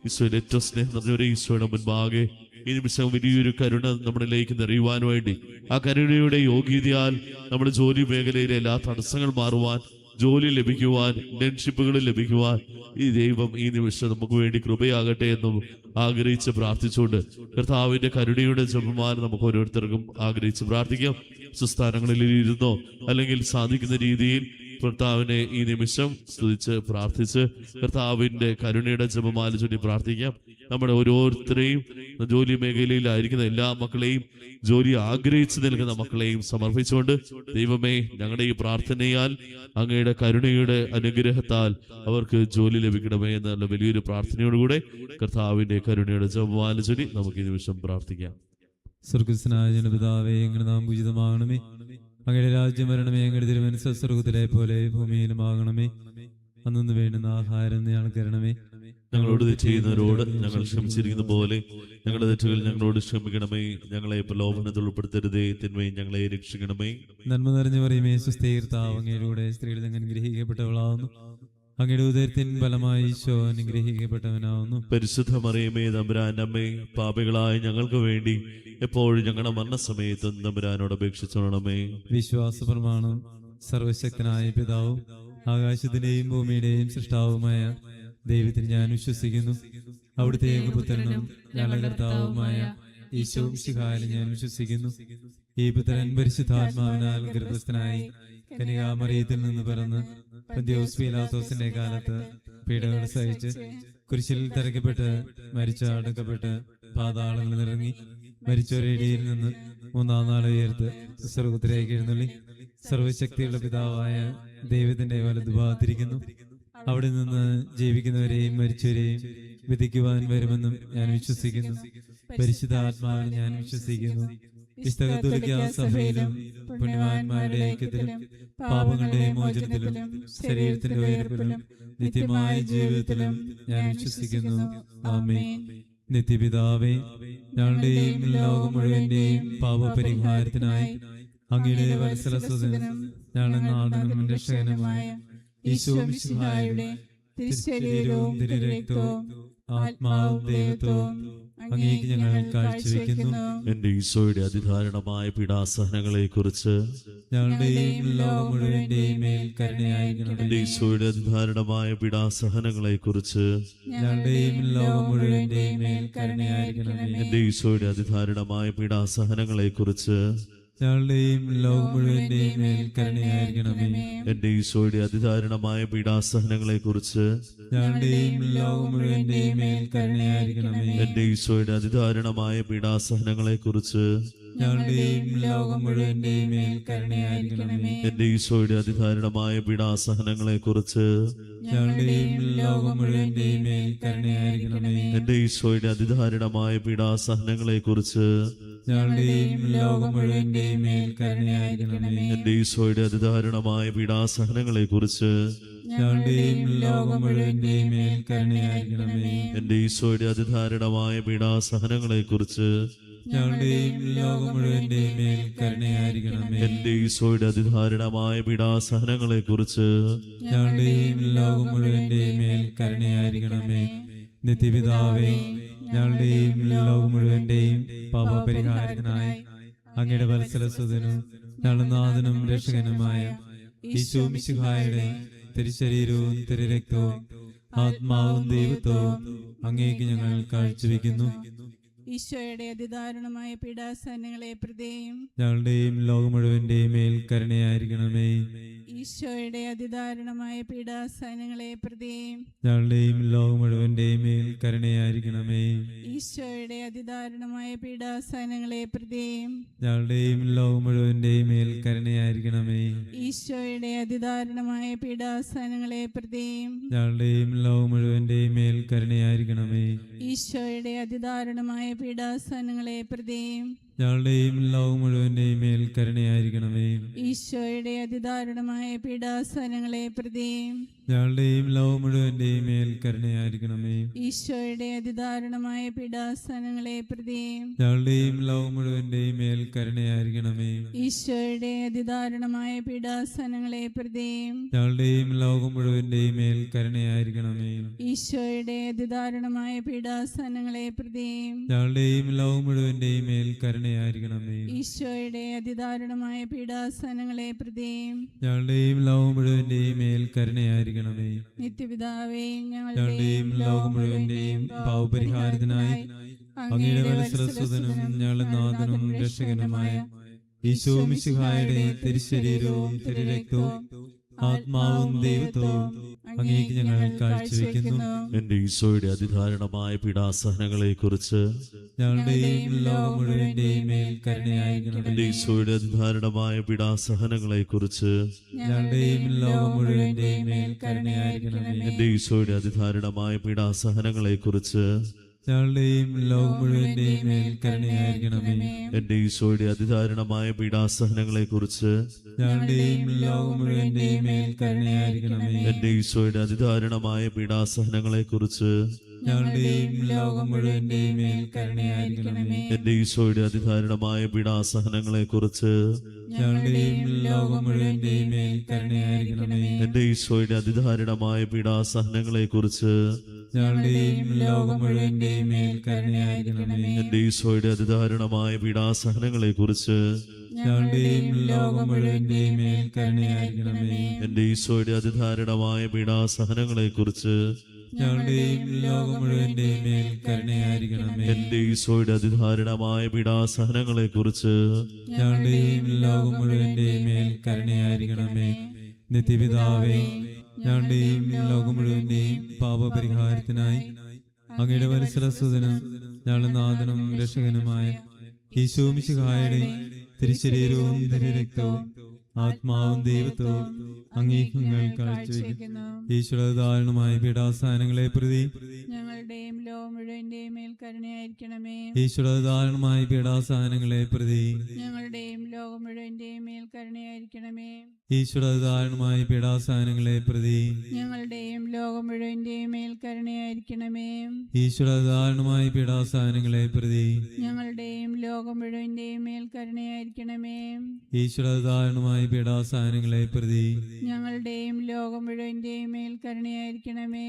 ഈശോയുടെ ഏറ്റവും സ്നേഹം നിറഞ്ഞവരെ, ഈശോയുടെ മുൻപാകെ ഈ നിമിഷം വലിയൊരു കരുണ നമ്മളിലേക്ക് നിറയുവാൻ വേണ്ടി, ആ കരുണയുടെ യോഗ്യതയാൽ നമ്മുടെ ജോലി മേഖലയിലെ എല്ലാ തടസ്സങ്ങൾ മാറുവാൻ, ജോലി ലഭിക്കുവാൻ, ഇന്റേൺഷിപ്പുകൾ ലഭിക്കുവാൻ ഈ ദൈവം ഈ നിമിഷം നമുക്ക് വേണ്ടി കൃപയാകട്ടെ എന്നും ആഗ്രഹിച്ച് പ്രാർത്ഥിച്ചുകൊണ്ട് കർത്താവിന്റെ കരുണയുടെ ജപമാല നമുക്ക് ഓരോരുത്തർക്കും ആഗ്രഹിച്ച് പ്രാർത്ഥിക്കാം. സുസ്ഥാനങ്ങളിൽ ഇരുന്നോ അല്ലെങ്കിൽ സാധിക്കുന്ന രീതിയിൽ കർത്താവിനെ ഈ നിമിഷം സ്തുതിച്ച് പ്രാർത്ഥിച്ച് കർത്താവിന്റെ കരുണയുടെ ജപമാല ചൊല്ലി പ്രാർത്ഥിക്കാം. നമ്മുടെ ഓരോരുത്തരെയും, ജോലി മേഖലയിലായിരിക്കുന്ന എല്ലാ മക്കളെയും, ജോലി ആഗ്രഹിച്ചു നിൽക്കുന്ന മക്കളെയും സമർപ്പിച്ചുകൊണ്ട്, ദൈവമേ, ഞങ്ങളുടെ ഈ പ്രാർത്ഥനയാൽ അങ്ങയുടെ കരുണയുടെ അനുഗ്രഹത്താൽ അവർക്ക് ജോലി ലഭിക്കണമേ എന്നുള്ള വലിയൊരു പ്രാർത്ഥനയോടുകൂടെ കർത്താവിന്റെ കരുണയുടെ ജപമാല ചൊല്ലി നമുക്ക് ഈ നിമിഷം പ്രാർത്ഥിക്കാം. സ്വർഗസ്നായ പിതാവേ, അങ്ങയുടെ നാമം പൂജിതമാകണമേ. അങ്ങയുടെ രാജ്യം വരണമേ. അങ്ങയുടെ തിരുമനസ്സ് സ്വർഗ്ഗത്തിലെ പോലെ ഭൂമിയിലുമാകണമേ. അന്നു വേണ്ടുന്ന ആഹാരം ഞങ്ങൾക്ക് തരണമേ. ഞങ്ങളോട് തെറ്റ് ചെയ്യുന്നവരോട് ഞങ്ങൾ ക്ഷമിച്ചിരിക്കുന്ന പോലെ ഞങ്ങളുടെ തെറ്റുകൾ ഞങ്ങളോട് ക്ഷമിക്കണമേ. ഞങ്ങളെ പ്രലോഭനത്തിൽ ഉൾപ്പെടുത്തരുതേ, തിന്മയും ഞങ്ങളെ രക്ഷിക്കണമേ. നന്മ നിറഞ്ഞു പറയുമേ, സുസ്ഥീർത്താവ് അങ്ങയുടെ സ്ത്രീകൾ അങ്ങ് അനുഗ്രഹിക്കപ്പെട്ടവളാവുന്നു. അങ്ങയുടെ ഉദരത്തിൻ ഫലമായി ഈശോ അനുഗ്രഹിക്കപ്പെട്ടവനാവുന്നു. പരിശുദ്ധ മറിയമേ, തമ്പുരാന്റെ അമ്മേ, പാപികളായ ഞങ്ങൾക്ക് വേണ്ടി എപ്പോഴും ഞങ്ങളുടെ മരണസമയത്തും തമ്പുരാനോട് അപേക്ഷിച്ചോണമേ. വിശ്വാസ പ്രമാണം. സർവശക്തനായ പിതാവും ആകാശത്തിന്റെയും ഭൂമിയുടെയും സൃഷ്ടാവുമായ ദൈവത്തിൽ ഞാൻ വിശ്വസിക്കുന്നു. അവിടുത്തെ ഏകപുത്രനും ഞങ്ങളുടെ കർത്താവുമായ ഈശോ മിശിഹായിൽ ഞാൻ വിശ്വസിക്കുന്നു. ഈ പുത്രൻ പരിശുദ്ധാത്മാവിനാൽ ഗർഭസ്ഥനായി കന്യകാമറിയത്തിൽ നിന്ന് പിറന്ന് പന്തിയോസ് പീലാത്തോസിന്റെ കാലത്ത് പീഡകൾ സഹിച്ച് കുരിശിൽ തറയ്ക്കപ്പെട്ട് മരിച്ച അടക്കപ്പെട്ട് പാതാളങ്ങളിൽ ഇറങ്ങി മരിച്ചവരുടെ നിന്ന് മൂന്നാം നാൾ ഉയർത്ത് സ്വർഗ്ഗത്തിലേക്ക് എഴുന്നള്ളി സർവശക്തിയുള്ള പിതാവായ ദൈവത്തിന്റെ വലതുഭാഗത്തിരിക്കുന്നു. അവിടെ നിന്ന് ജീവിക്കുന്നവരെയും മരിച്ചവരെയും വിധിക്കുവാൻ വരുമെന്നും ഞാൻ വിശ്വസിക്കുന്നു. പരിശുദ്ധ ആത്മാവിൽ ഞാൻ വിശ്വസിക്കുന്നു. വിശുദ്ധ കത്തോലിക്കാ സഭയിലും പുണ്യവാന്മാരുടെ ഐക്യത്തിലും പാപങ്ങളുടെ മോചനത്തിലും ശരീരത്തിന്റെ ഉയർപ്പിലും നിത്യമായ ജീവിതത്തിലും ഞാൻ വിശ്വസിക്കുന്നു. ആമേൻ. നിത്യപിതാവേ, ഞങ്ങളുടെയും ലോകം മുഴുവന്റെയും പാപപരിഹാരത്തിനായി അങ്ങയുടെ വത്സലസുതനും ഞങ്ങളുടെ നാഥനും രക്ഷകനുമായ ഈശോ മിശിഹായുടെ തിരുശരീരവും തിരുരക്തവും ആത്മാവും ദൈവത്വവും അങ്ങേക്ക് ഞങ്ങൾ കാഴ്ചവെക്കുന്നു. എന്റെ ഈശോയുടെ അതിദാരുണമായ പീഡാസഹനങ്ങളെ കുറിച്ച് ഞങ്ങളുടെയും ലോകം മുഴുവന്റെയും മേൽ കരുണയായിരിക്കണമേ. എന്റെ ഈശോയുടെ അതിദാരുണമായ പീഡാസഹനങ്ങളെ കുറിച്ച് ഞങ്ങളുടെയും ലോകം മുഴുവന്റെയും മേൽ കരുണയായിരിക്കണമേ. എന്റെ ഈശോയുടെ അതിദാരുണമായ പീഡാസഹനങ്ങളെ കുറിച്ച് ഞങ്ങളുടെയും ലോകം മുഴുവന്റെയും മേൽ കരുണയായിരിക്കണമേ. എന്റെ ഈശോയുടെ അതിദാരുണമായ പീഡാസഹനങ്ങളെ കുറിച്ച് ഞങ്ങളുടെയും ലോകം മുഴുവന്റെയും മേൽ കരുണയായിരിക്കണമേ. എന്റെ ഈശോയുടെ അതിദാരുണമായ പീഡാസഹനങ്ങളെ കുറിച്ച് ഞങ്ങളുടെയും ലോകം മുഴുവന്റെയും മേൽ കരുണയായിരിക്കണമേ. എന്റെ ഈശോയുടെ അതിദാരുണമായ പീഡാസഹനങ്ങളെ കുറിച്ച് ഞങ്ങളുടെയും ലോകം മുഴുവന്റെയും മേൽ കരുണയായിരിക്കണമേ. എന്റെ ഈശോയുടെ അതിദാരുണമായ പീഡാസഹനങ്ങളെ കുറിച്ച് ഞങ്ങളുടെയും ലോകം മുഴുവന്റെയും മേൽ കരുണയായിരിക്കണമേ. എന്റെ ഈശോയുടെ അതിദാരുണമായ പീഡാസഹനങ്ങളെ കുറിച്ച് ഞങ്ങളുടെയും ലോകം മുഴുവന്റെയും മേൽ കരുണയായിരിക്കണമേ. എന്റെ ഈശോയുടെ അതിദാരുണമായ പീഡാസഹനങ്ങളെ കുറിച്ച് ഞങ്ങളുടെയും ലോകം മുഴുവന്റെയും മേൽ കരുണയായിരിക്കണമേ. എന്റെ ഈശോയുടെ അതിദാരുണമായ പീഡാസഹനങ്ങളെ കുറിച്ച് ഞങ്ങളുടെയും ലോകം മുഴുവന്റെയും മേൽ കരുണയായിരിക്കണമേ. നിത്യപിതാവേ, ഞങ്ങളുടെയും ലോകം മുഴുവന്റെയും പാപപരിഹാരത്തിനായി അങ്ങയുടെ വത്സലസുതനും ഞങ്ങളുടെ നാഥനും രക്ഷകനുമായ ഈശോ മിശിഹായുടെ തിരുശരീരവും തിരുരക്തവും ആത്മാവും ദൈവത്വവും അങ്ങേക്ക് ഞങ്ങൾ കാഴ്ചവെക്കുന്നു. ഈശോയുടെ അതിദാരുണമായ പീഡാസഹനങ്ങളെ പ്രതിയും ഞങ്ങളുടെയും ലോകം മുഴുവന്റെയും മേൽ കരുണയായിരിക്കണമേ. ഈശോയുടെ അതിദാരുണമായ പീഡാസഹനങ്ങളെ പ്രതിയും ഞങ്ങളുടെയും ലോകം മുഴുവന്റെയും മേൽ കരുണയായിരിക്കണമേ. ഈശോയുടെ അതിദാരുണമായ പീഡാസഹനങ്ങളെ പ്രതിയും ഞങ്ങളുടെയും ലോകം മുഴുവന്റെയും മേൽ കരുണയായിരിക്കണമേ. ഈശോയുടെ അതിദാരുണമായ പീഡാസഹനങ്ങളെ പ്രതിയും ഞങ്ങളുടെയും ലോകം മുഴുവന്റെയും മേൽ കരുണയായിരിക്കണമേ. ഈശോയുടെ അതിദാരുണമായ പീഡാസഹനങ്ങളെ പ്രതിയും ഞങ്ങളുടെയും ലോകം മുഴുവന്റെയും മേൽ കരുണയായിരിക്കണമേ. ഈശോയുടെ അതിദാരുണമായ പീഡാസനങ്ങളെ പ്രതിയും ഞങ്ങളുടെയും ലോകം മുഴുവന്റെയും മേൽ കരുണയായിരിക്കണമേ. ഈശോയുടെ അതിദാരുണമായ പീഡാസനങ്ങളെ പ്രതിയും ഞങ്ങളുടെയും ലോകം മുഴുവന്റെയും മേൽ കരുണയായിരിക്കണമേ. ഈശോയുടെ അതിദാരുണമായ പീഡാസനങ്ങളെ പ്രതിയും ഞങ്ങളുടെയും ലോകം മുഴുവന്റെയും മേൽ കരുണയായിരിക്കണമേ. ഈശോയുടെ അതിദാരുണമായ പീഡാസനങ്ങളെ പ്രതിയും ഞങ്ങളുടെയും ലോകം മുഴുവന്റെയും മേൽ കരുണയായിരിക്കണമേ. ഈശോയുടെ അതിദാരുണമായ പീഡാസനങ്ങളെ പ്രതിയും ഞങ്ങളുടെയും ലോകം മുഴുവന്റെയും മേൽ കരുണയായിരിക്കണമേ. നിത്യപിതാവേ, ഞങ്ങളുടെയും ലോകം മുഴുവന്റെയും പാപപരിഹാരത്തിനായി അങ്ങയുടെ വത്സലസുതനും ഞങ്ങളുടെ നാഥനും രക്ഷകനുമായ ഈശോ മിശിഹായുടെ തിരുശരീരവും തിരുരക്തവും ആത്മാവും ദൈവത്വവും അങ്ങേക്ക് ഞങ്ങൾ കാഴ്ചവെക്കുന്നു. എന്റെ ഈശോയുടെ അതിദാരുണമായ പീഡാസഹനങ്ങളെ കുറിച്ച് ഞങ്ങളുടെയും ലോകം മുഴുവന്റെയും മേൽ കരുണയായിരിക്കണമേ. എന്റെ ഈശോയുടെ അതിദാരുണമായ പീഡാസഹനങ്ങളെ കുറിച്ച് ഞങ്ങളുടെയും ലോകം മുഴുവന്റെയും മേൽ കരുണയായിരിക്കണമേ. എന്റെ ഈശോയുടെ അതിദാരുണമായ പീഡാസഹനങ്ങളെ കുറിച്ച് ഞങ്ങളുടെയും ലോകം മുഴുവന്റെയും മേൽ കരുണയായിരിക്കണമേ. എന്റെ ഈശോയുടെ അതിദാരുണമായ പീഡാസഹനങ്ങളെ കുറിച്ച് ഞങ്ങളുടെയും ലോകം മുഴുവന്റെയും മേൽ കരുണയായിരിക്കണമേ. എന്റെ ഈശോയുടെ അതിദാരുണമായ പീഡാസഹനങ്ങളെ കുറിച്ച് ഞങ്ങളുടെയും ലോകം മുഴുവന്റെയും മേൽ കരുണയായിരിക്കണമേ. എന്റെ ഈശോയുടെ അതിദാരുണമായ പീഡാസഹനങ്ങളെ കുറിച്ച് ഞങ്ങളുടെയും ലോകം മുഴുവന്റെയും മേൽ കരുണയായിരിക്കണമേ. എന്റെ ഈശോയുടെ അതിദാരുണമായ പീഡാസഹനങ്ങളെ കുറിച്ച് ഞങ്ങളുടെയും ലോകം മുഴുവന്റെയും മേൽ കരുണയായിരിക്കണമേ. എന്റെ ഈശോയുടെ അതിദാരുണമായ പീഡാസഹനങ്ങളെ കുറിച്ച് ഞങ്ങളുടെയും ലോകം മുഴുവന്റെയും മേൽ കരുണയായിരിക്കണമേ. എന്റെ ഈശോയുടെ അതിദാരുണമായ പീഡാസഹനങ്ങളെ കുറിച്ച് ഞങ്ങളുടെയും ലോകം മുഴുവന്റെയും മേൽ കരുണയായിരിക്കണമേ. എന്റെ ഈശോയുടെ അതിദാരുണമായ പീഡാസഹനങ്ങളെ കുറിച്ച് ഞങ്ങളുടെയും ലോകം മുഴുവന്റെയും മേൽ കരുണയായിരിക്കണമേ. നിത്യപിതാവേ, ഞങ്ങളുടെയും ലോകം മുഴുവന്റെയും പാപപരിഹാരത്തിനായി അങ്ങയുടെ വത്സലസുതനും ഞങ്ങളുടെ നാഥനും രക്ഷകനുമായ ഈശോ മിശിഹായുടെ തിരുശരീരവും തിരുരക്തവും ആത്മാവും ദൈവത്വവും അങ്ങേക്ക് ഞങ്ങൾ കാഴ്ചവെക്കുന്നു. ഈശോയുടെ ദാരുണമായ പീഡാസഹനങ്ങളെ പ്രതി ഞങ്ങളുടെയും ലോകം മുഴുവന്റെയും മേൽ കരുണയായിരിക്കണമേ. ഈശോയുടെ ദാരുണമായ പീഡാസഹനങ്ങളെ പ്രതി ഞങ്ങളുടെയും ലോകം മുഴുവന്റെയും മേൽ കരുണയായിരിക്കണമേ. ഈശോയുടെ ദാരുണമായ പീഡാസഹനങ്ങളെ പ്രതി ഞങ്ങളുടെയും ലോകം മുഴുവന്റെയും മേൽ കരുണയായിരിക്കണമേ. ഈശോയുടെ ദാരുണമായ പീഡാസഹനങ്ങളെ പ്രതി ഞങ്ങളുടെയും ലോകം മുഴുവന്റെയും മേൽ കരുണയായിരിക്കണമേ. ഈശോയുടെ ദാരുണമായ പീഡാസഹനങ്ങളെ പ്രതി ഞങ്ങളുടെയും ലോകം മുഴുവന്റെയും മേൽ കരുണയായിരിക്കണമേ.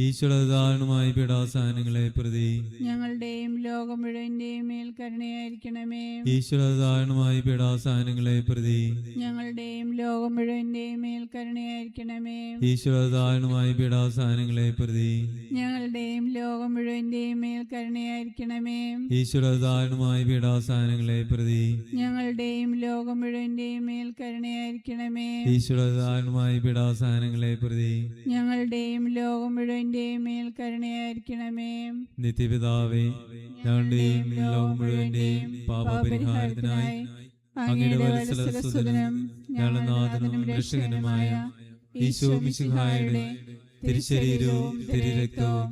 ഈശോയുടെ ദാരുണമായ പീഡാസഹനങ്ങളെ പ്രതി ഞങ്ങളുടെയും ലോകം മുഴുവന്റെയും മേൽ കരുണയായിരിക്കണമേ. ഈശോയുടെ ദാരുണമായ പീഡാസഹനങ്ങളെ പ്രതി ഞങ്ങളുടെയും ലോകം മുഴുവന്റെയും മേൽ കരുണയായിരിക്കണമേ. ഈശോയുടെ ദാരുണമായ പീഡാസഹനങ്ങളെ പ്രതി ഞങ്ങളുടെയും ലോകം മുഴുവന്റെയും മേൽ കരുണയായിരിക്കണമേ. ഈശോയുടെ ദാരുണമായ പീഡാസഹനങ്ങളെ പ്രതി ഞങ്ങളുടെയും ലോകം മുഴുവന്റെയും മേൽ കരുണയായിരിക്കണമേ. ഈശോയുടെ ദാരുണമായ പീഡാസഹനങ്ങളെ പ്രതി ഞങ്ങളുടെയും ലോകം മുഴുവന്റെയും മേൽ കരുണയായിരിക്കണമേ. നിത്യപിതാവേ, ഞങ്ങളുടെയും ലോകം മുഴുവന്റെയും പാപപരിഹാരത്തിനായി അങ്ങയുടെ വത്സലസുതനും ഞങ്ങളുടെ നാഥനും രക്ഷകനുമായ ഈശോ മിശിഹായുടെ തിരുശരീരവും തിരുരക്തവും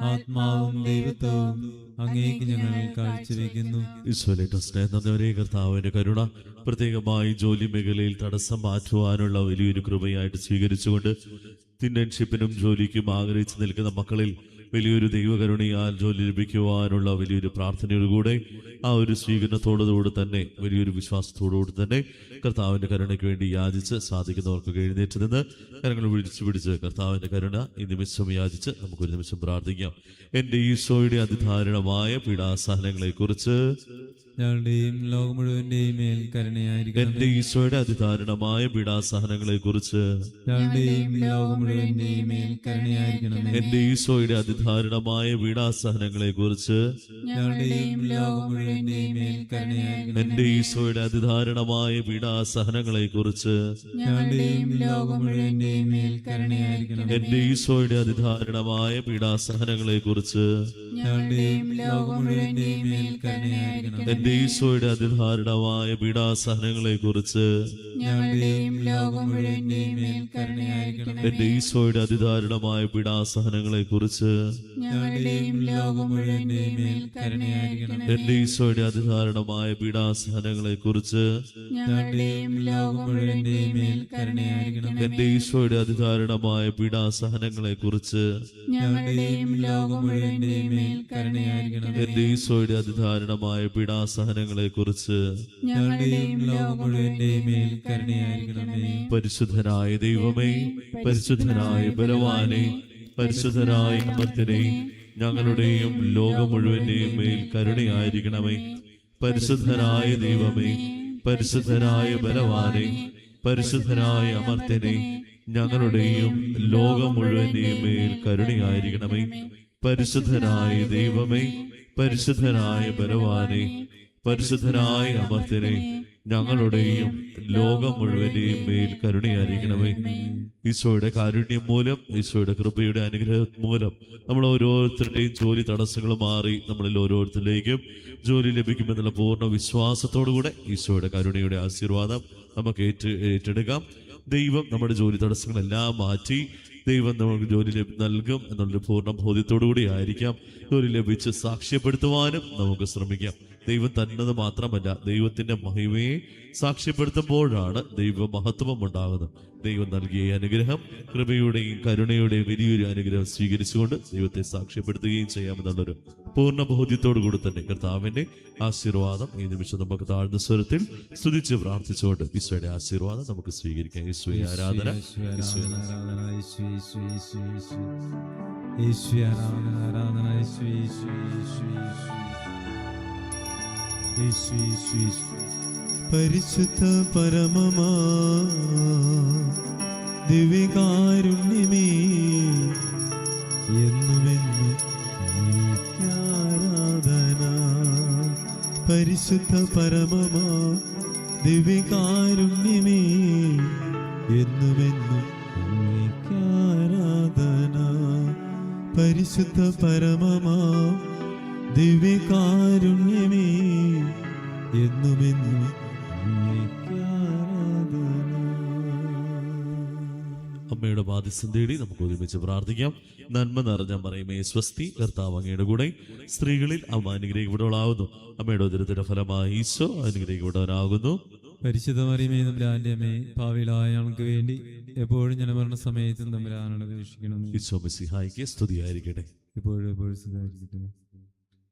ആത്മാവും ദൈവത്വവും അങ്ങേക്ക് ഞങ്ങൾ കാഴ്ചവെക്കുന്നു. ഈശോയിലെ സ്നേഹം കർത്താവിന്റെ കരുണ പ്രത്യേകമായി ജോലി മേഖലയിൽ തടസ്സം മാറ്റുവാനുള്ള വലിയൊരു കൃപയായിട്ട് സ്വീകരിച്ചുകൊണ്ട് ഇന്റേൺഷിപ്പിനും ജോലിക്കും ആഗ്രഹിച്ചു നിൽക്കുന്ന മക്കളിൽ വലിയൊരു ദൈവകരുണയാൽ ജോലി ലഭിക്കുവാനുള്ള വലിയൊരു പ്രാർത്ഥനയോടുകൂടെ ആ ഒരു സ്വീകരണത്തോടുകൂടി തന്നെ വലിയൊരു വിശ്വാസത്തോടുകൂടി തന്നെ കർത്താവിന്റെ കരുണയ്ക്ക് വേണ്ടി യാചിച്ച് സാധിക്കുന്നവർക്ക് എഴുന്നേറ്റ് നിന്ന് കരങ്ങൾ പിടിച്ച് കർത്താവിന്റെ കരുണ ഈ നിമിഷം യാചിച്ച് നമുക്കൊരു നിമിഷം പ്രാർത്ഥിക്കാം. എന്റെ ഈശോയുടെ അതിദാരുണമായ പീഡാസഹനങ്ങളെ കുറിച്ച് ഞങ്ങളുടെയും ലോകം മുഴുവന്റെയും മേൽ കരുണയായിരിക്കണമേ. എന്റെ ഈശോയുടെ അതിദാരുണമായ പീഡാസഹനങ്ങളെ കുറിച്ച് ഞങ്ങളുടെയും ലോകം മുഴുവന്റെയും മേൽ കരുണയായിരിക്കണമേ. എന്റെ ഈശോയുടെ അതിദാരുണമായ പീഡാസഹനങ്ങളെ കുറിച്ച് ഞങ്ങളുടെയും ലോകം മുഴുവന്റെയും മേൽ കരുണയായിരിക്കണമേ. എന്റെ ഈശോയുടെ അതിദാരുണമായ പീഡാസഹനങ്ങളെ കുറിച്ച് ഞങ്ങളുടെയും ലോകം മുഴുവന്റെയും മേൽ കരുണയായിരിക്കണമേ. എന്റെ ഈശോയുടെ അതിദാരുണമായ പീഡാസഹനങ്ങളെ കുറിച്ച് ഞങ്ങളുടെയും ലോകം മുഴുവന്റെയും മേൽ കരുണയായിരിക്കണമേ. എന്റെ ഈശോയുടെ അതിദാരുണമായ പീഡാസഹനങ്ങളെ കുറിച്ച് ഞങ്ങളുടെയും ലോകം മുഴുവന്റെയും മേൽ കരുണയായിരിക്കണമേ. എന്റെ ഈശോയുടെ അതിദാരുണമായ പീഡാസഹനങ്ങളെ കുറിച്ച് ഞങ്ങളുടെയും ലോകം മുഴുവന്റെയും മേൽ കരുണയായിരിക്കണമേ. എന്റെ ഈശോയുടെ അതിദാരുണമായ പീഡാസഹനങ്ങളെ കുറിച്ച് ഞങ്ങളുടെയും ലോകം മുഴുവന്റെയും മേൽ കരുണയായിരിക്കണമേ. എന്റെ ഈശോയുടെ അതിദാരുണമായ പീഡാസഹനങ്ങളെ കുറിച്ച് ഞങ്ങളുടെയും ലോകം മുഴുവന്റെയും മേൽ കരുണയായിരിക്കണമേ. എന്റെ ഈശോയുടെ അതിദാരുണമായ പീഡാസഹനങ്ങളെ കുറിച്ച് ഞങ്ങളുടെയും ലോകം മുഴുവന്റെയും മേൽ കരുണയായിരിക്കണമേ. പരിശുദ്ധനായ ദൈവമേ, പരിശുദ്ധനായ ബലവാനെ, പരിശുദ്ധനായ അമർത്യനെ, ഞങ്ങളുടെയും ലോകം മുഴുവന്റെയും മേൽ കരുണയായിരിക്കണമേ. പരിശുദ്ധനായ ദൈവമേ, പരിശുദ്ധനായ ബലവാനെ, പരിശുദ്ധനായ അമർത്യനെ, ഞങ്ങളുടെയും ലോകം മുഴുവന്റെയും മേൽ കരുണയായിരിക്കണമേ. പരിശുദ്ധനായ ദൈവമേ, പരിശുദ്ധനായ ബലവാനെ, പരിശുദ്ധനായ അമർത്യനെ, ഞങ്ങളുടെയും ലോകം മുഴുവന്റെയും മേൽ കരുണയായിരിക്കണമേ. ഈശോയുടെ കാരുണ്യം മൂലം, ഈശോയുടെ കൃപയുടെ അനുഗ്രഹം മൂലം നമ്മൾ ഓരോരുത്തരുടെയും ജോലി തടസ്സങ്ങൾ മാറി നമ്മളിൽ ഓരോരുത്തരിലേക്കും ജോലി ലഭിക്കുമെന്നുള്ള പൂർണ്ണ വിശ്വാസത്തോടുകൂടെ ഈശോയുടെ കരുണയുടെ ആശീർവാദം നമുക്ക് ഏറ്റെടുക്കാം. ദൈവം നമ്മുടെ ജോലി തടസ്സങ്ങളെല്ലാം മാറ്റി ദൈവം നമുക്ക് ജോലി നൽകും എന്നുള്ളൊരു പൂർണ്ണ ബോധ്യത്തോടു കൂടി ആയിരിക്കാം ജോലി ലഭിച്ച് സാക്ഷ്യപ്പെടുത്തുവാനും നമുക്ക് ശ്രമിക്കാം. ദൈവം തന്നത് മാത്രമല്ല, ദൈവത്തിന്റെ മഹിമയെ സാക്ഷ്യപ്പെടുത്തുമ്പോഴാണ് ദൈവ മഹത്വം ഉണ്ടാകുന്നത്. ദൈവം നൽകിയ അനുഗ്രഹം, കൃപയുടെയും കരുണയുടെയും വലിയൊരു അനുഗ്രഹം സ്വീകരിച്ചുകൊണ്ട് ദൈവത്തെ സാക്ഷ്യപ്പെടുത്തുകയും ചെയ്യാമെന്നുള്ളൊരു പൂർണ്ണ ബോധ്യത്തോടു കൂടി തന്നെ കർത്താവിന്റെ ആശീർവാദം ഈ നിമിഷം നമുക്ക് താഴ്ന്ന സ്വരത്തിൽ സ്തുതിച്ച് പ്രാർത്ഥിച്ചുകൊണ്ട് ഈശോയുടെ ആശീർവാദം നമുക്ക് സ്വീകരിക്കാം. ഈശോയെ ആരാധന, ഈശോയെ പരിശുദ്ധ പരമമാ ദിവ്യകാരുണ്യമേ, എന്നുമെന്നും ആരാധന. പരിശുദ്ധ പരമമാ ദിവ്യകാരുണ്യമേ, എന്നുമെന്നും ആരാധന. പരിശുദ്ധ പരമമാ ദിവ്യകാരുണ്യമേ, എന്നുമെന്നും അമ്മയുടെ ബാധ്യസ്ഥം തേടി നമുക്ക് ഒരുമിച്ച് പ്രാർത്ഥിക്കാം. നന്മ നിറഞ്ഞ മറിയമേ സ്വസ്തി, കർത്താവ് അങ്ങയുടെ കൂടെ സ്ത്രീകളിൽ അമ്മ അനുഗ്രഹിക്കപ്പെട്ടവളാകുന്നു. അമ്മയുടെ ഉദരത്തിന്റെ ഫലമായി ഈശോ അനുഗ്രഹിക്കപ്പെട്ടവനാകുന്നു. പരിശുദ്ധ മറിയമേ തമ്പുരാന്റെ അമ്മേ, പാപികളായ ഞങ്ങൾക്ക് വേണ്ടി എപ്പോഴും ജനമരണ സമയത്തും തമ്പുരാനോട് അപേക്ഷിക്കണമേ. ഈശോ മിശിഹായിക്ക് സ്തുതിയായിരിക്കട്ടെ. ഇപ്പോഴും എപ്പോഴും സുഖമായിരിക്കട്ടെ.